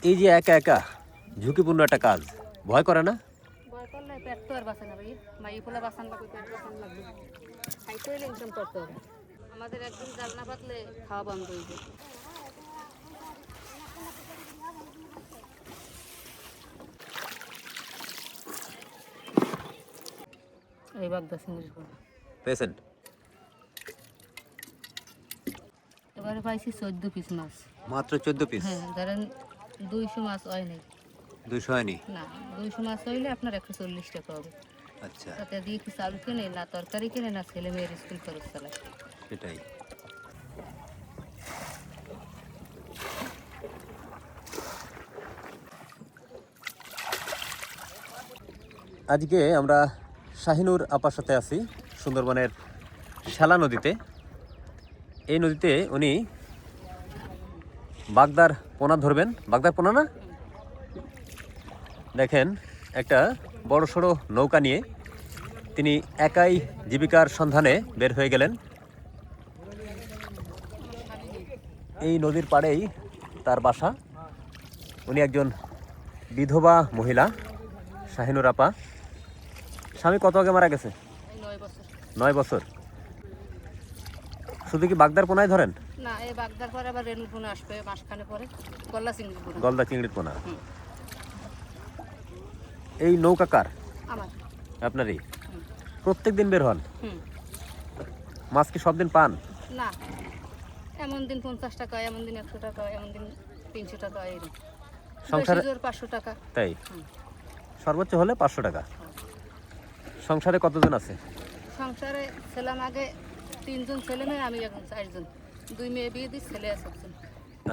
এই যে একা একা ঝুঁকিপূর্ণ একটা কাজ, ভয় করে না? ভয় করলে পেট তো আর বাঁচে না ভাই। মাই পোলা বাঁচান লাগবে, পেট বাঁচান লাগবে। খাইতে হলে ইনকাম করতে হবে। আমাদের একদিন জাল না পাতলে খাওয়া বন্ধ হয়ে যায়। এই বাগদা চিংড়ির পোনা পেশেন্ট এবারে পাইছি 14 পিস মাছ। মাত্র 14 পিস? হ্যাঁ, ধরেন 200 মাছ হয় নাই। 200 হয়নি? না, 200 মাছ হইলে আপনার 140 টাকা হবে। আচ্ছা, তাতে দিয়ে কি চাল কিনে, না তরকারি কিনে, না ছেলে মেয়ের স্কুল খরচ চালায়। সেটাই। আজকে আমরা শাহিনুর আপার সাথে আছি সুন্দরবনের শালা নদীতে। এই নদীতে উনি বাগদার পোনা ধরবেন। বাগদার পোনা না, দেখেন একটা বড় সড়ো নৌকা নিয়ে তিনি একাই জীবিকার সন্ধানে বের হয়ে গেলেন। এই নদীর পাড়েই তার বাসা। উনি একজন বিধবা মহিলা, শাহিনুর আপা। স্বামী কত আগে মারা গেছে? 9 বছর। 9 বছর। শুধু কি বাগদার পোনায় ধরেন? না, এই বাগদার পরে আবার রেণু পোনা আসবে মাসখানে পরে, গলদা চিংড়ি পোনা। গলদা চিংড়ির পোনা। হুম। এই নৌকা কার? আমার। আপনারই? হুম। প্রত্যেক দিন বের হন? হুম। মাছ কি সব দিন পান? না, এমন দিন 50 টাকা, এমন দিন 100 টাকা, এমন দিন 300 টাকা, এরকম। সংসারে? বেশি জোর 500 টাকা। তাই? হুম। সর্বোচ্চ হলে 500 টাকা। সংসারে কতজন আছে? সংসারে ছিলাম আগে 3 জন ছেলে মেয়ে, আমি এখন 4 জন। 2 মেয়ে বিয়ে দিই, ছেলে আছে একজন।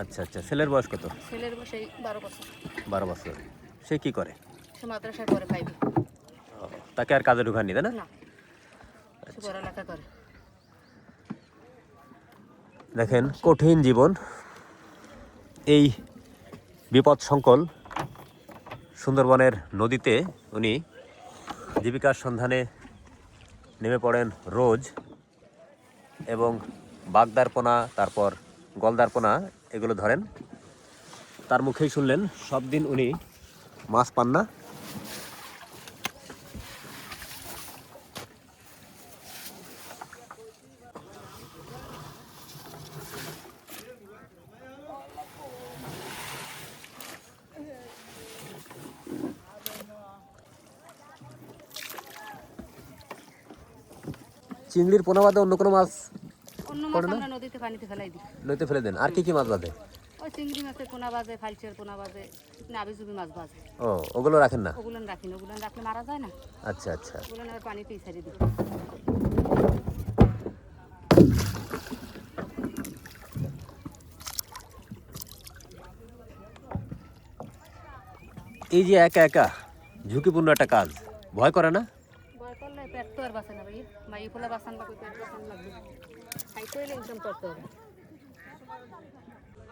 আচ্ছা আচ্ছা। ছেলের বয়স কত? ছেলের বয়স এই 12 বছর। 12 বছর। সে কি করে? সে মাদ্রাসায় পড়ে, 5 তাকে আর কাজে ঢুকাননি, তাই না? না, সে পড়ালেখা করে। দেখেন, কঠিন জীবন। এই বিপদ সংকুল সুন্দরবনের নদীতে উনি জীবিকার সন্ধানে নেমে পড়েন রোজ, এবং বাগদার পোনা, তারপর গলদার পোনা এগুলো ধরেন। তার মুখেই শুনলেন সব দিন উনি মাছ পান না। চিংড়ির পোনা বাদে অন্য কোনো মাছ অন্য মাছ পড়ে না? আমরা নদীতে পানিতে ফেলাই দিই। নদীতে ফেলে দেন? আর কি কি মাছ বাদে? ওই চিংড়ি মাছের পোনা বাজে, ফালসের পোনা বাজে, নাবিজুবি মাছ বাজে। ও, ওগুলো রাখেন না? ওগুলো রাখি না, ওগুলো রাখলে মারা যায় না। আচ্ছা আচ্ছা। ওগুলো আবার পানিতেই ছেড়ে দিই। এই যে একা একা ঝুঁকিপূর্ণ একটা কাজ, ভয় করে না? ভয় করলে পেট তো আর বাঁচে না ভাই। মাই পোলা বাঁচান লাগবে, পেট বাঁচান লাগবে। খাইতে হলে ইনকাম করতে হবে।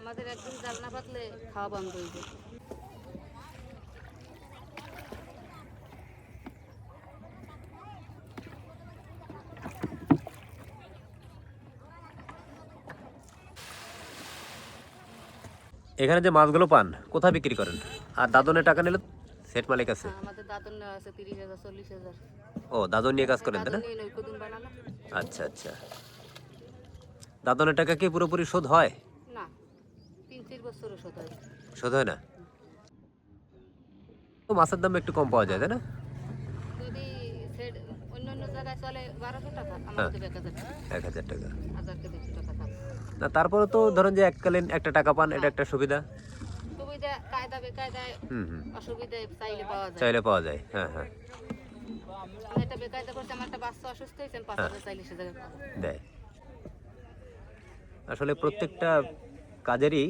আমাদের একদিন জাল না পাতলে খাওয়া বন্ধ হয়ে যায়। এখানে যে মাছগুলো পান কোথায় বিক্রি করেন? আর দাদনের টাকা নিলে সেট মালিক আছে? হ্যাঁ, আমাদের দাদন নেওয়া আছে 30,000, 40,000। ও, দাদন নিয়ে কাজ করেন, তাই না? দাদন নিয়ে নৌকোদিন বানানো। আচ্ছা আচ্ছা। দাদনের টাকা কি পুরোপুরি শোধ হয়? না, 3-4 বছরও শোধ হয়। শোধ হয় না? তো মাছের দাম একটু কম পাওয়া যায়, তাই না? যদি অন্য অন্য জায়গায় চলে 1200 টাকা, হ্যাঁ, আমাদের 1000 টাকা। 1000 টাকা। 1000-200 টাকা দাম। না, তারপরে তো ধরেন যে এককালীন একটা টাকা পান, এটা একটা সুবিধা। সুবিধা কায়দা বেকায়দায়, হুম হুম। অসুবিধায় চাইলে পাওয়া যায়। চাইলে পাওয়া যায়, হ্যাঁ হ্যাঁ। আমি একটা বেকায়দা করছি, আমার একটা বাচ্চা অসুস্থ হয়েছে, আমি 5,000 চাইলে সে জায়গায় পাবো। দেয়। আসলে প্রত্যেকটা কাজেরই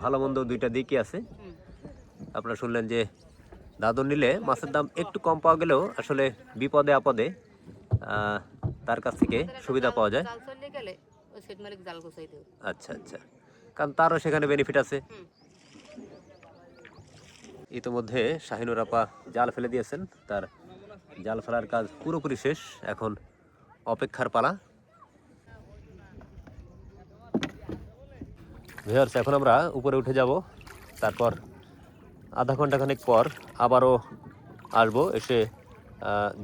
ভালো মন্দ দুইটা দিকই আছে। হুম। আপনারা শুনলেন যে দাদন নিলে মাছের দাম একটু কম পাওয়া গেলেও আসলে বিপদে আপদে তার কাছ থেকে আমাদের একটা সুবিধা পাওয়া যায়। জাল চললে গেলে ওই সেট মালিক জাল গোছাই দেবে। আচ্ছা আচ্ছা। কারণ তারও সেখানে বেনিফিট আছে। হুম। ইতিমধ্যে শাহিনুর আপা জাল ফেলে দিয়েছেন। তার জাল ফেলার কাজ পুরোপুরি শেষ, এখন অপেক্ষার পালা। ভিউয়ার্স, এখন আমরা উপরে উঠে যাব তারপর আধা ঘন্টা খানেক পর আবারও আসবো, এসে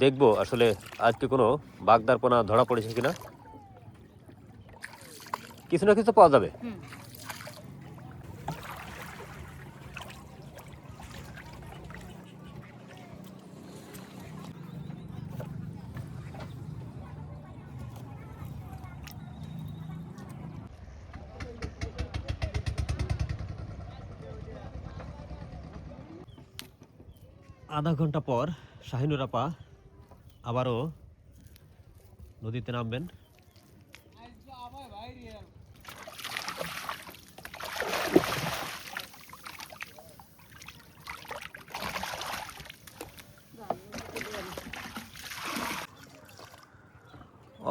দেখবো আসলে আজকে কোনো বাগদারপোনা ধরা পড়েছে কিনা। কিছু না কিছু পাওয়া যাবে। হুম। আধা ঘন্টা পর শাহিনুর আপা আবারও নদীতে নামবেন।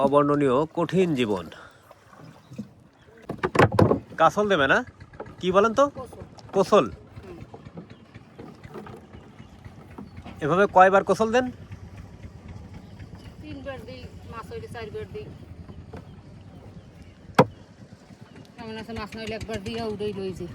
অবর্ণনীয় কঠিন জীবন। কাসল দেবে না, কি বলেন তো? কোসল। এভাবে কয়বার কোসল দেন? 3 বার দিই, মাছ হইলে 4 বার দিই। এমন আছে মাছ না হইলে একবার দিয়ে উড়েই লই যে।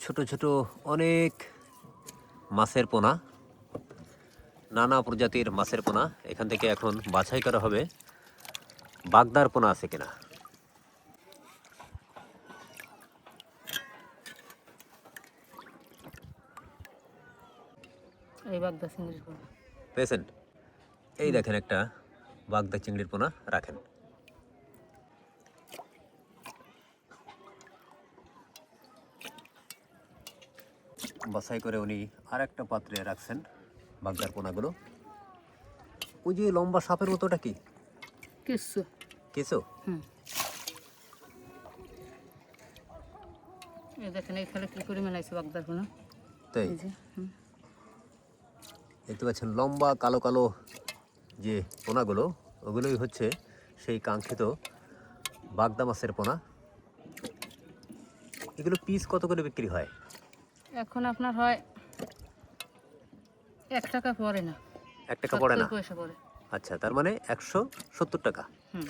ছোট ছোট অনেক মাছের পোনা, নানা প্রজাতির মাছের পোনা। এখান থেকে এখন বাছাই করা হবে বাগদার পোনা আছে কিনা। এই বাগদা চিংড়ির পোনা পেয়েছেন? এই দেখেন একটা বাগদা চিংড়ির পোনা রাখেন। বাছাই করে উনি আর একটা পাত্রে রাখছেন বাগদার পোনাগুলো। ওই যে লম্বা সাপের মতোটা কি? কিছু কিছু। এই দেখেন এইখানে কি করে মেলাইছে বাগদার পোনা। তাই এই যে দেখতে পাচ্ছেন লম্বা কালো কালো যে পোনাগুলো, ওগুলোই হচ্ছে সেই কাঙ্ক্ষিত বাগদা মাছের পোনা। এগুলো পিস কত করে বিক্রি হয়? এখন আপনার হয় 1 টাকা পড়ে না, 1 টাকা পড়ে না? 70 পয়সা পড়ে। আচ্ছা, তার মানে 170 টাকা। হুম।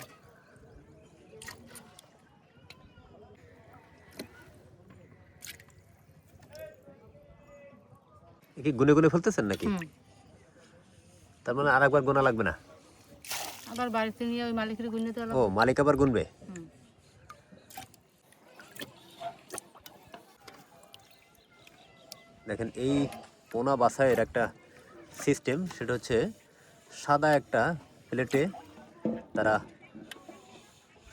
এ কি গুনে গুনে ফেলতেছেন নাকি? হুম। তার মানে আর একবার গোনা লাগবে না? আবার বাড়িতে নিয়ে ওই মালিকের গুনে তো ও, মালিক আবার গুনবে? হুম। দেখেন এই পোনা বাছাইয়ের একটা সিস্টেম, সেটা হচ্ছে সাদা একটা প্লেটে তারা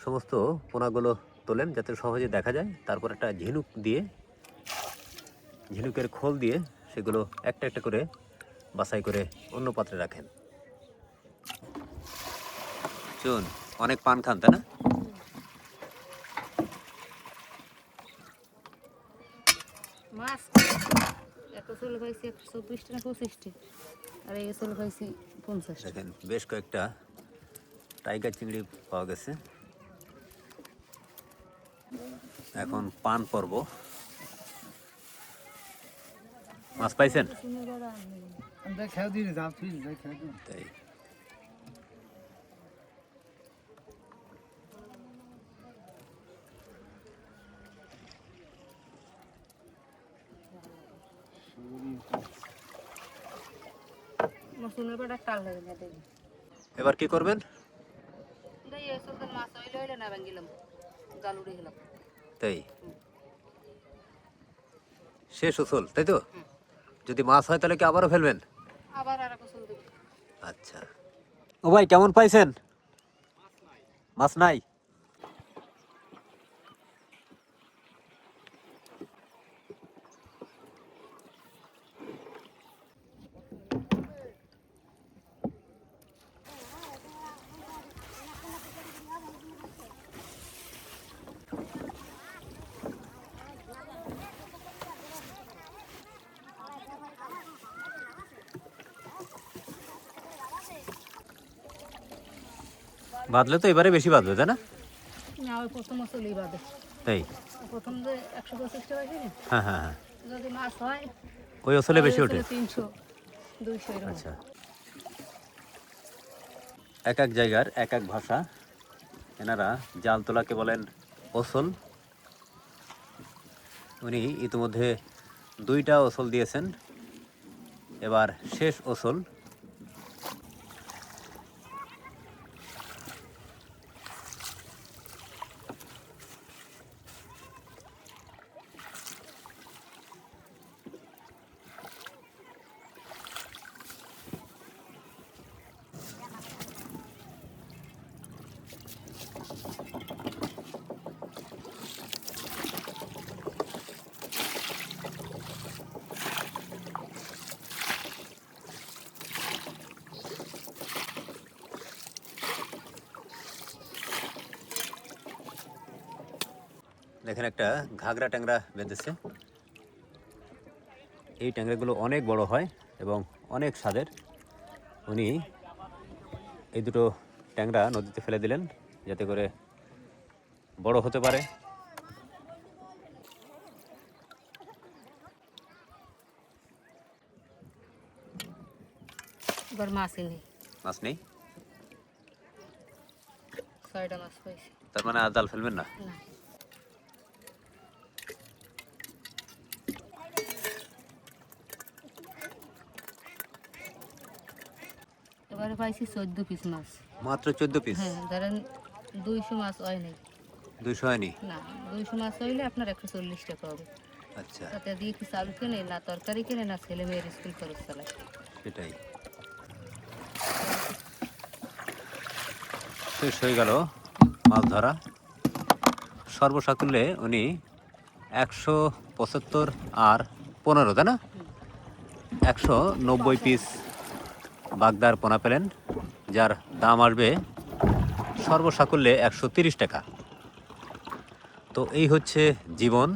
সমস্ত পোনাগুলো তোলেন যাতে সহজে দেখা যায়। তারপর একটা ঝিনুক দিয়ে, ঝিনুকের খোল দিয়ে সেগুলো একটা একটা করে বাছাই করে অন্য পাত্রে রাখেন। চুন অনেক পান খান তাই না? মাছ একটা চলে পাইছি 124 টাকা 25 টাকা, আর এই চলে পাইছি 50 টাকা। দেখেন বেশ কয়েকটা টাইগার চিংড়ি পাওয়া গেছে। এখন পান পর্ব। মাছ পাইছেন? তাই মসুনের পাটা টাল লাগে না দেখি। এবার কি করবেন? এই এসব মাছ হইলে হইলে না ভাঙিলাম, জাল উড়ে গেলাম। তাই শেষ উসুল, তাই তো? হুম। যদি মাছ হয় তাহলে কি আবারও ফেলবেন? আবার আর এক ওষুধ দেবো। আচ্ছা। ও ভাই, কেমন পাইছেন? মাছ নাই? বাঁধলে তো এবারে বেশি বাঁধবে, তাই না? না ওই প্রথম আসলেই বাদে, তাই? প্রথম যে 125 টাকা কিনে, হ্যাঁ হ্যাঁ হ্যাঁ, যদি মাছ হয় ওই ওসলে বেশি ওঠে। 300 200 এরকম। আচ্ছা, এক এক জায়গার এক এক ভাষা। এনারা জাল তোলাকে বলেন ওসল। উনি ইতিমধ্যে 2টা ওসল দিয়েছেন, এবার শেষ ওসল। দেখেন একটা ঘাগরা ট্যাংরা বেঁধেছে। এই ট্যাংরাগুলো অনেক বড় হয় এবং অনেক স্বাদের। উনি এই দুটো ট্যাংরা নদীতে ফেলে দিলেন যাতে করে বড় হতে পারে। এবার মাছই নেই, মাছ নেই? 6টা মাছ পাইছি। তার মানে আর জাল ফেলবেন না? না, এবারে পাইছি 14 পিস মাছ। মাত্র 14 পিস? হ্যাঁ, ধরেন 200 মাছ হয় নাই। 200 হয়নি? না, 200 মাছ হইলে আপনার 140 টাকা হবে। আচ্ছা, তাতে দিয়ে কি চাল কিনে, না তরকারি কিনে, না ছেলে মেয়ের স্কুল খরচ চালায়। সেটাই। শেষ হয়ে গেল মাছ ধরা। সর্বসাকুল্যে উনি 175 আর 15, তাই না? 190 পিস বাগদার পোনা পেলেন, যার দাম আসবে সর্বসাকুল্যে 130 টাকা। তো এই হচ্ছে জীবন।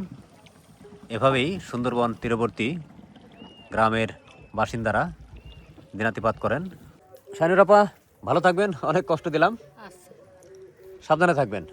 এভাবেই সুন্দরবন তীরবর্তী গ্রামের বাসিন্দারা দিনাতিপাত করেন। শাইনুর আপা, ভালো থাকবেন, অনেক কষ্ট দিলাম, আচ্ছা। সাবধানে থাকবেন।